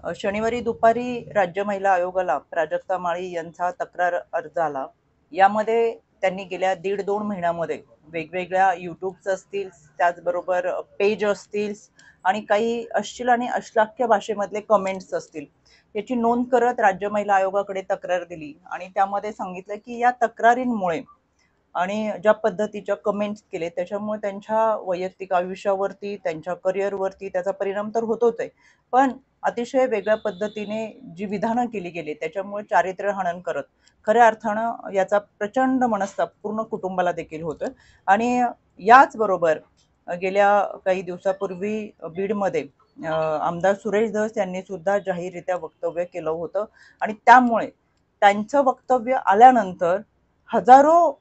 शनिवारी दुपारी राज्य महिला आयोगाला प्राजक्ता माळी यांचा तक्रार अर्ज आला. यामध्ये त्यांनी गेल्या 1.5-2 महिन्यामध्ये वेगवेगळ्या यूट्यूब्स असतील, त्याचबरोबर पेज असतील आणि काही अश्लील आणि अश्लाघ्य भाषेमधले कमेंट्स असतील, याची नोंद करत राज्य महिला आयोगाकडे तक्रार दिली आणि त्यामध्ये सांगितलं की या तक्रारींमुळे आणि ज्या पद्धतीच्या कमेंट्स केले त्याच्यामुळे त्यांच्या वैयक्तिक आयुष्यावरती, त्यांच्या करिअरवरती त्याचा परिणाम तर होतोच आहे. पण अतिशय वेगळ्या पद्धतीने जी विधानं केली गेली त्याच्यामुळे चारित्र्यहनन करत खऱ्या अर्थानं याचा प्रचंड मनस्ताप पूर्ण कुटुंबाला देखील होतोय. आणि याचबरोबर गेल्या काही दिवसापूर्वी बीडमध्ये आमदार सुरेश धस यांनी सुद्धा जाहीररित्या वक्तव्य केलं होतं आणि त्यामुळे त्यांचं वक्तव्य आल्यानंतर हजारो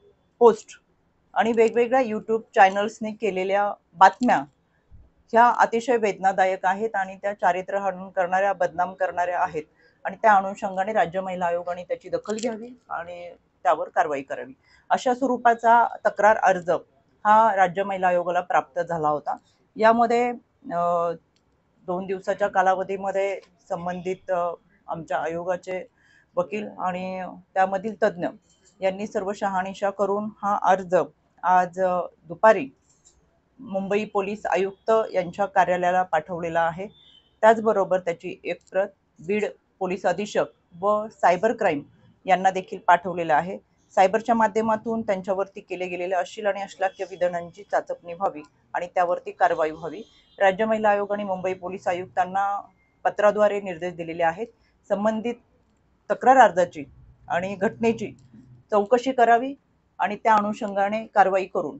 पोस्ट आणि वेगवेगळ्या यूट्यूब चॅनल्सने केलेल्या बातम्या ह्या अतिशय वेदनादायक आहेत आणि त्या चारित्र्यहनन करणाऱ्या, बदनाम करणाऱ्या आहेत. आणि त्या अनुषंगाने राज्य महिला आयोगाने त्याची दखल घ्यावी आणि त्यावर कारवाई करावी. अशा स्वरूपाचा तक्रार अर्ज हा राज्य महिला आयोगाला प्राप्त झाला होता. यामध्ये 2 दिवसाच्या कालावधीमध्ये संबंधित आमच्या आयोगाचे वकील आणि त्यामधील तज्ज्ञ यांनी सर्व शहानिशा करून हा अर्ज आज दुपारी मुंबई पोलीस आयुक्त यांच्या कार्यालयाला पाठवलेला आहे. त्याचबरोबर त्याची एक प्रत बीड पोलीस अधीक्षक व सायबर क्राईम यांना देखील पाठवलेला आहे. सायबरच्या माध्यमातून त्यांच्यावरती केले गेलेल्या अश्लील आणि अश्लाघ्य विधानांची चाचपणी व्हावी आणि त्यावरती कारवाई व्हावी. राज्य महिला आयोग आणि मुंबई पोलीस आयुक्तांना पत्राद्वारे निर्देश दिलेले आहेत. संबंधित तक्रार अर्जाची आणि घटनेची चौकशी करावी आणि त्या अनुषंगाने कारवाई करून